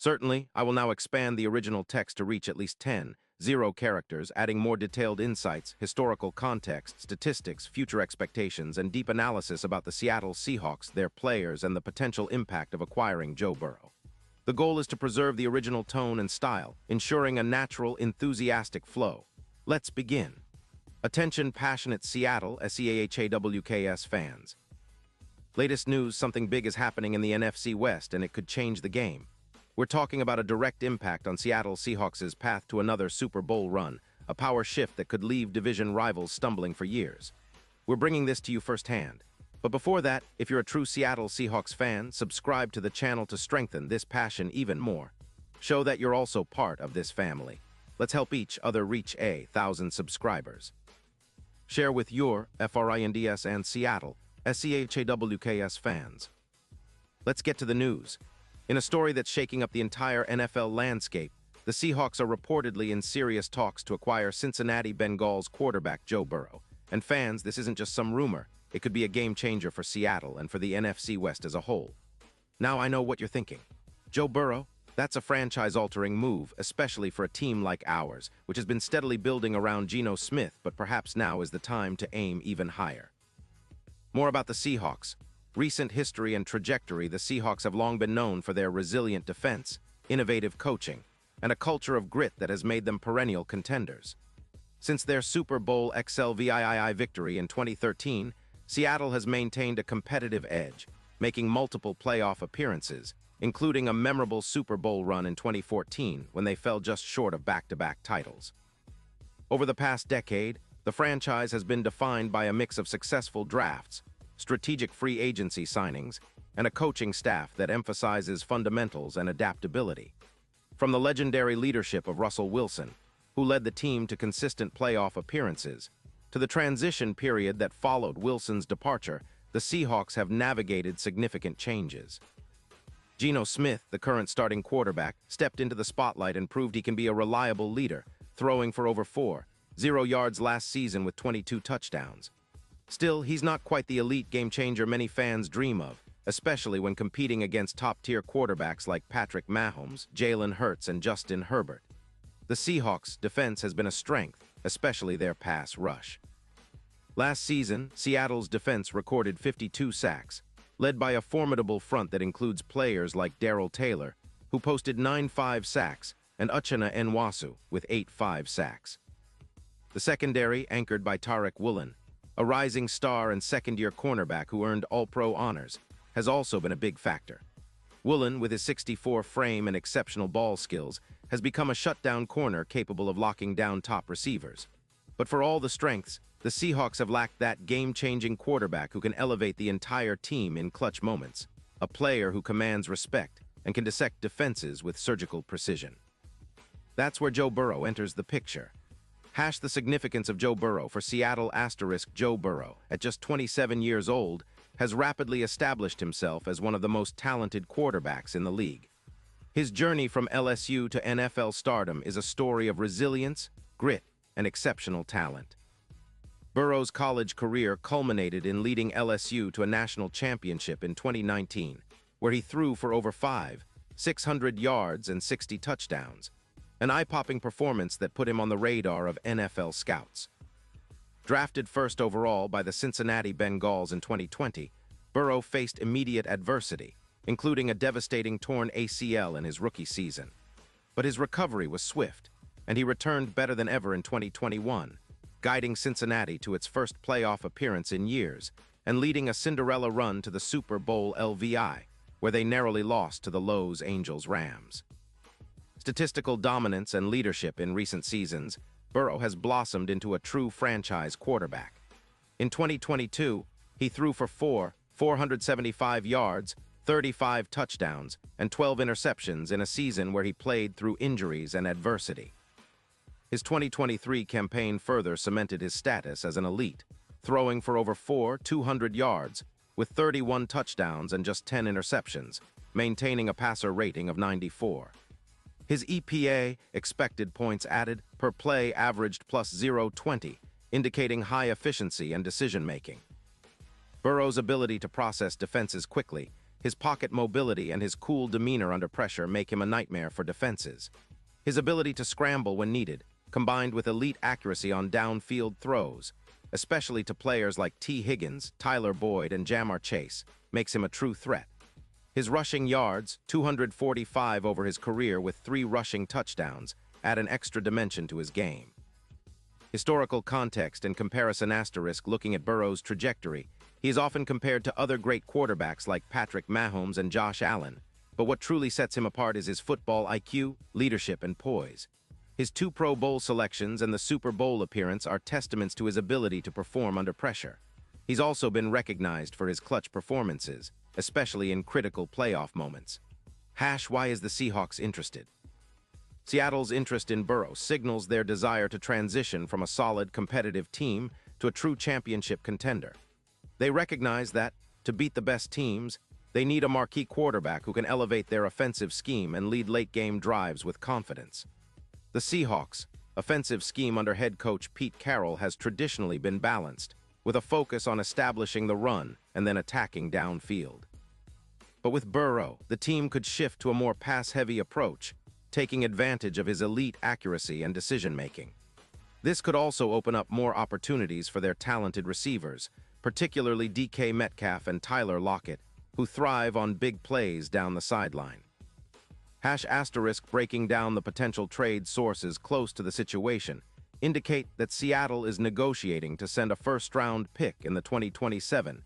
Certainly, I will now expand the original text to reach at least 10 characters, adding more detailed insights, historical context, statistics, future expectations, and deep analysis about the Seattle Seahawks, their players, and the potential impact of acquiring Joe Burrow. The goal is to preserve the original tone and style, ensuring a natural, enthusiastic flow. Let's begin. Attention passionate Seattle SEAHAWKS fans. Latest news, something big is happening in the NFC West and it could change the game. We're talking about a direct impact on Seattle Seahawks' path to another Super Bowl run, a power shift that could leave division rivals stumbling for years. We're bringing this to you firsthand. But before that, if you're a true Seattle Seahawks fan, subscribe to the channel to strengthen this passion even more. Show that you're also part of this family. Let's help each other reach 1,000 subscribers. Share with your FRINDS and Seattle SEAHAWKS fans. Let's get to the news. In a story that's shaking up the entire NFL landscape, the Seahawks are reportedly in serious talks to acquire Cincinnati Bengals quarterback Joe Burrow. And fans, this isn't just some rumor. It could be a game changer for Seattle and for the NFC West as a whole. Now I know what you're thinking. Joe Burrow? That's a franchise-altering move, especially for a team like ours, which has been steadily building around Geno Smith, but perhaps now is the time to aim even higher. More about the Seahawks. Recent history and trajectory, the Seahawks have long been known for their resilient defense, innovative coaching, and a culture of grit that has made them perennial contenders. Since their Super Bowl XLVII victory in 2013, Seattle has maintained a competitive edge, making multiple playoff appearances, including a memorable Super Bowl run in 2014 when they fell just short of back-to-back titles. Over the past decade, the franchise has been defined by a mix of successful drafts, strategic free agency signings, and a coaching staff that emphasizes fundamentals and adaptability. From the legendary leadership of Russell Wilson, who led the team to consistent playoff appearances, to the transition period that followed Wilson's departure, the Seahawks have navigated significant changes. Geno Smith, the current starting quarterback, stepped into the spotlight and proved he can be a reliable leader, throwing for over 4,000 yards last season with 22 touchdowns. Still, he's not quite the elite game-changer many fans dream of, especially when competing against top-tier quarterbacks like Patrick Mahomes, Jalen Hurts, and Justin Herbert. The Seahawks' defense has been a strength, especially their pass rush. Last season, Seattle's defense recorded 52 sacks, led by a formidable front that includes players like Darrell Taylor, who posted 9.5 sacks, and Uchenna Nwasu with 8.5 sacks. The secondary, anchored by Tariq Woolen, a rising star and second-year cornerback who earned All-Pro honors, has also been a big factor. Woolen, with his 6'4" frame and exceptional ball skills, has become a shutdown corner capable of locking down top receivers. But for all the strengths, the Seahawks have lacked that game-changing quarterback who can elevate the entire team in clutch moments, a player who commands respect and can dissect defenses with surgical precision. That's where Joe Burrow enters the picture. Hash the significance of Joe Burrow for Seattle. Joe Burrow, at just 27 years old, has rapidly established himself as one of the most talented quarterbacks in the league. His journey from LSU to NFL stardom is a story of resilience, grit, and exceptional talent. Burrow's college career culminated in leading LSU to a national championship in 2019, where he threw for over 600 yards and 60 touchdowns, an eye-popping performance that put him on the radar of NFL scouts. Drafted first overall by the Cincinnati Bengals in 2020, Burrow faced immediate adversity, including a devastating torn ACL in his rookie season. But his recovery was swift, and he returned better than ever in 2021, guiding Cincinnati to its first playoff appearance in years and leading a Cinderella run to the Super Bowl LVI, where they narrowly lost to the Los Angeles Rams. Statistical dominance and leadership in recent seasons, Burrow has blossomed into a true franchise quarterback. In 2022, he threw for 475 yards, 35 touchdowns, and 12 interceptions in a season where he played through injuries and adversity. His 2023 campaign further cemented his status as an elite, throwing for over 200 yards, with 31 touchdowns and just 10 interceptions, maintaining a passer rating of 94. His EPA, expected points added, per play averaged plus 0.20, indicating high efficiency and decision-making. Burrow's ability to process defenses quickly His pocket mobility and his cool demeanor under pressure make him a nightmare for defenses. His ability to scramble when needed, combined with elite accuracy on downfield throws, especially to players like T. Higgins, Tyler Boyd, and Jamar Chase, makes him a true threat. His rushing yards, 245 over his career with 3 rushing touchdowns, add an extra dimension to his game. Historical context and comparison asterisk looking at Burrow's trajectory, he is often compared to other great quarterbacks like Patrick Mahomes and Josh Allen, but what truly sets him apart is his football IQ, leadership, and poise. His 2 Pro Bowl selections and the Super Bowl appearance are testaments to his ability to perform under pressure. He's also been recognized for his clutch performances, especially in critical playoff moments. Why is the Seahawks interested? Seattle's interest in Burrow signals their desire to transition from a solid, competitive team to a true championship contender. They recognize that, to beat the best teams, they need a marquee quarterback who can elevate their offensive scheme and lead late-game drives with confidence. The Seahawks' offensive scheme under head coach Pete Carroll has traditionally been balanced, with a focus on establishing the run and then attacking downfield. But with Burrow, the team could shift to a more pass-heavy approach, taking advantage of his elite accuracy and decision-making. This could also open up more opportunities for their talented receivers, particularly DK Metcalf and Tyler Lockett, who thrive on big plays down the sideline. Breaking down the potential trade sources close to the situation indicate that Seattle is negotiating to send a first-round pick in the 2027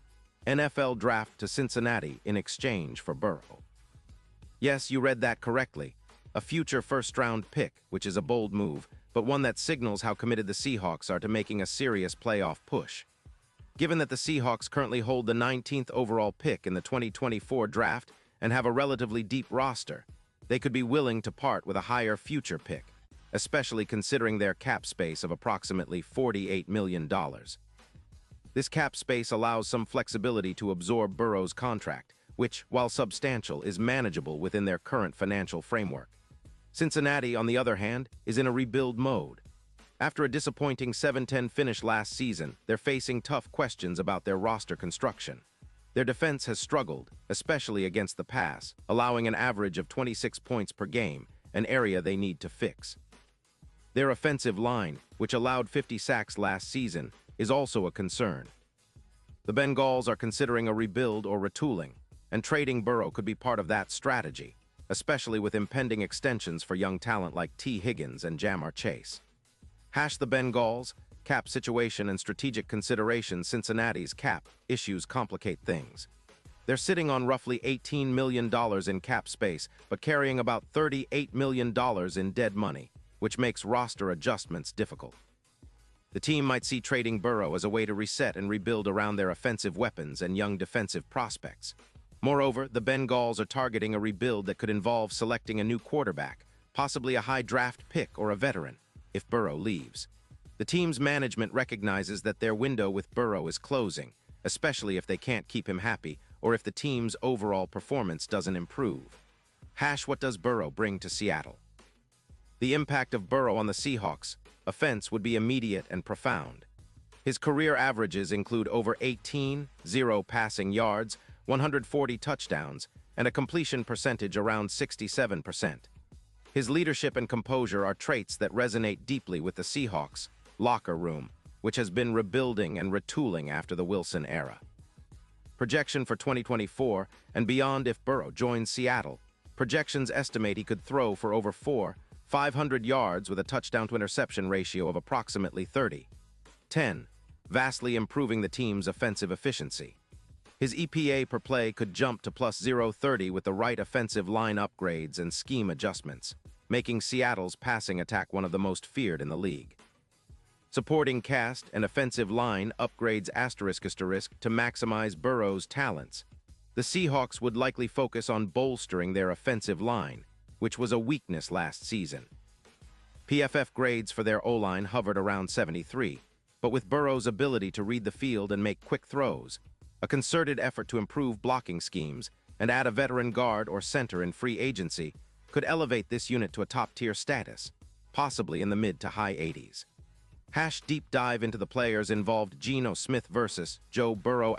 NFL Draft to Cincinnati in exchange for Burrow. Yes, you read that correctly. A future first-round pick, which is a bold move, but one that signals how committed the Seahawks are to making a serious playoff push. Given that the Seahawks currently hold the 19th overall pick in the 2024 draft and have a relatively deep roster, they could be willing to part with a higher future pick, especially considering their cap space of approximately $48 million. This cap space allows some flexibility to absorb Burrow's contract, which, while substantial, is manageable within their current financial framework. Cincinnati, on the other hand, is in a rebuild mode. After a disappointing 7-10 finish last season, they're facing tough questions about their roster construction. Their defense has struggled, especially against the pass, allowing an average of 26 points per game, an area they need to fix. Their offensive line, which allowed 50 sacks last season, is also a concern. The Bengals are considering a rebuild or retooling, and trading Burrow could be part of that strategy, especially with impending extensions for young talent like T. Higgins and Jamar Chase. The Bengals, cap situation and strategic considerations. Cincinnati's cap issues complicate things. They're sitting on roughly $18 million in cap space, but carrying about $38 million in dead money, which makes roster adjustments difficult. The team might see trading Burrow as a way to reset and rebuild around their offensive weapons and young defensive prospects. Moreover, the Bengals are targeting a rebuild that could involve selecting a new quarterback, possibly a high draft pick or a veteran, if Burrow leaves. The team's management recognizes that their window with Burrow is closing, especially if they can't keep him happy or if the team's overall performance doesn't improve. What does Burrow bring to Seattle? The impact of Burrow on the Seahawks' offense would be immediate and profound. His career averages include over 0 passing yards, 140 touchdowns, and a completion percentage around 67%. His leadership and composure are traits that resonate deeply with the Seahawks' locker room, which has been rebuilding and retooling after the Wilson era. Projection for 2024 and beyond. If Burrow joins Seattle, projections estimate he could throw for over 500 yards with a touchdown-to-interception ratio of approximately 30-10, vastly improving the team's offensive efficiency. His EPA per play could jump to plus 0.30 with the right offensive line upgrades and scheme adjustments, making Seattle's passing attack one of the most feared in the league. Supporting cast and offensive line upgrades to maximize Burrow's talents. The Seahawks would likely focus on bolstering their offensive line, which was a weakness last season. PFF grades for their O-line hovered around 73, but with Burrow's ability to read the field and make quick throws, a concerted effort to improve blocking schemes, and add a veteran guard or center in free agency could elevate this unit to a top-tier status, possibly in the mid to high 80s. Deep dive into the players involved. Geno Smith versus Joe Burrow.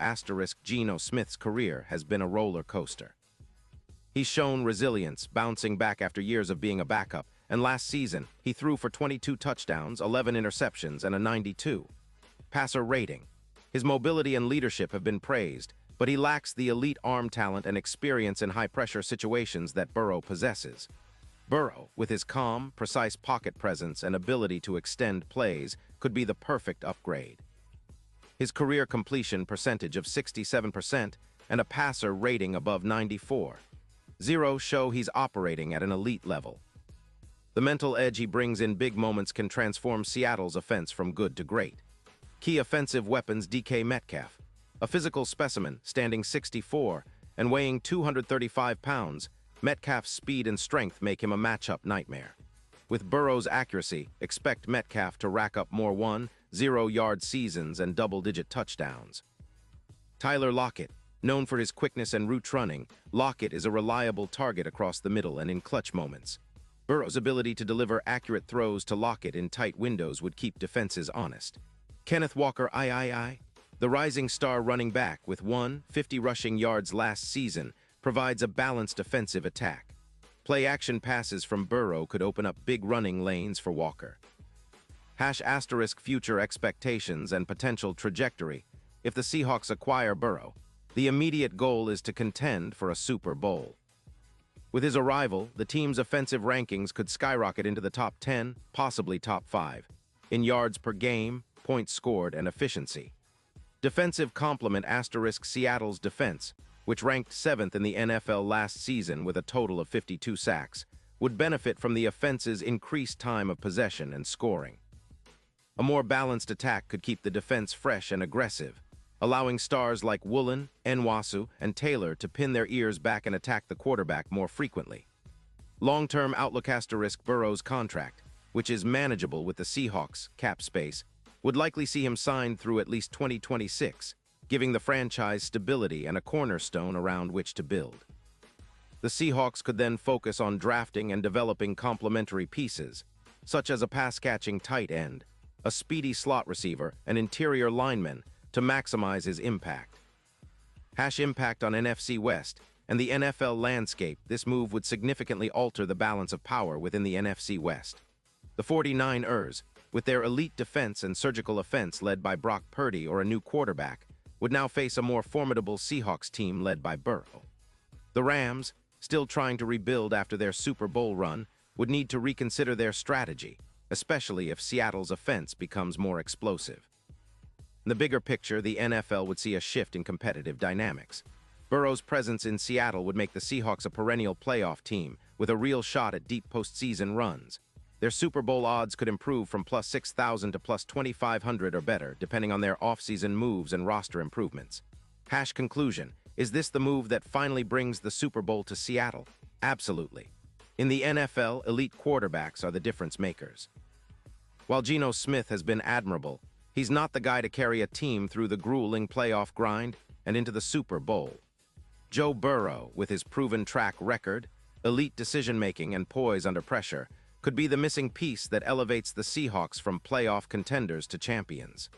Geno Smith's career has been a roller coaster. He's shown resilience, bouncing back after years of being a backup, and last season, he threw for 22 touchdowns, 11 interceptions, and a 92 passer rating. His mobility and leadership have been praised, but he lacks the elite arm talent and experience in high-pressure situations that Burrow possesses. Burrow, with his calm, precise pocket presence and ability to extend plays, could be the perfect upgrade. His career completion percentage of 67% and a passer rating above 94 show he's operating at an elite level. The mental edge he brings in big moments can transform Seattle's offense from good to great. Key offensive weapons: DK Metcalf, a physical specimen standing 6'4" and weighing 235 pounds, Metcalf's speed and strength make him a matchup nightmare. With Burrow's accuracy, expect Metcalf to rack up more 1-0-yard seasons and double-digit touchdowns. Tyler Lockett, known for his quickness and route running, Lockett is a reliable target across the middle and in clutch moments. Burrow's ability to deliver accurate throws to Lockett in tight windows would keep defenses honest. Kenneth Walker, the rising star running back with 150 rushing yards last season, provides a balanced offensive attack. Play-action passes from Burrow could open up big running lanes for Walker. * Future expectations and potential trajectory. If the Seahawks acquire Burrow, the immediate goal is to contend for a Super Bowl. With his arrival, the team's offensive rankings could skyrocket into the top 10, possibly top 5, in yards per game, points scored, and efficiency. Defensive complement. Seattle's defense, which ranked 7th in the NFL last season with a total of 52 sacks, would benefit from the offense's increased time of possession and scoring. A more balanced attack could keep the defense fresh and aggressive, allowing stars like Woolen, Nwasu, and Taylor to pin their ears back and attack the quarterback more frequently. Long-term outlook. Burrow's contract, which is manageable with the Seahawks' cap space, would likely see him signed through at least 2026, giving the franchise stability and a cornerstone around which to build. The Seahawks could then focus on drafting and developing complementary pieces, such as a pass-catching tight end, a speedy slot receiver, and interior lineman, to maximize his impact. Impact on NFC West and the NFL landscape. This move would significantly alter the balance of power within the NFC West. The 49ers, with their elite defense and surgical offense led by Brock Purdy or a new quarterback, would now face a more formidable Seahawks team led by Burrow. The Rams, still trying to rebuild after their Super Bowl run, would need to reconsider their strategy, especially if Seattle's offense becomes more explosive. In the bigger picture, the NFL would see a shift in competitive dynamics. Burrow's presence in Seattle would make the Seahawks a perennial playoff team with a real shot at deep postseason runs. Their Super Bowl odds could improve from plus 6,000 to plus 2,500 or better, depending on their offseason moves and roster improvements. Conclusion. Is this the move that finally brings the Super Bowl to Seattle? Absolutely. In the NFL, elite quarterbacks are the difference makers. While Geno Smith has been admirable, he's not the guy to carry a team through the grueling playoff grind and into the Super Bowl. Joe Burrow, with his proven track record, elite decision-making, and poise under pressure, could be the missing piece that elevates the Seahawks from playoff contenders to champions.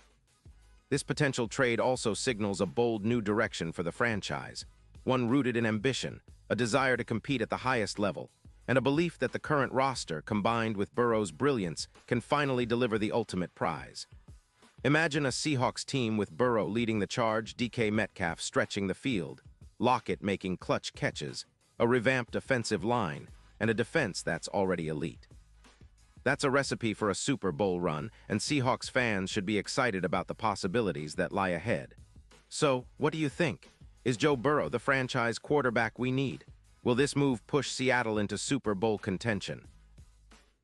This potential trade also signals a bold new direction for the franchise, one rooted in ambition, a desire to compete at the highest level, and a belief that the current roster, combined with Burrow's brilliance, can finally deliver the ultimate prize. Imagine a Seahawks team with Burrow leading the charge, DK Metcalf stretching the field, Lockett making clutch catches, a revamped offensive line, and a defense that's already elite. That's a recipe for a Super Bowl run, and Seahawks fans should be excited about the possibilities that lie ahead. So, what do you think? Is Joe Burrow the franchise quarterback we need? Will this move push Seattle into Super Bowl contention?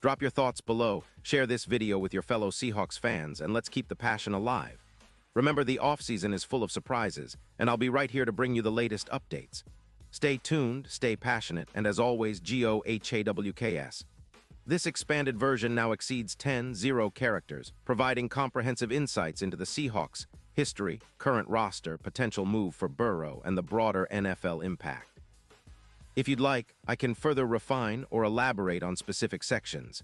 Drop your thoughts below, share this video with your fellow Seahawks fans, and let's keep the passion alive. Remember, the offseason is full of surprises, and I'll be right here to bring you the latest updates. Stay tuned, stay passionate, and as always, GOHAWKS. This expanded version now exceeds 10 characters, providing comprehensive insights into the Seahawks, history, current roster, potential move for Burrow, and the broader NFL impact. If you'd like, I can further refine or elaborate on specific sections.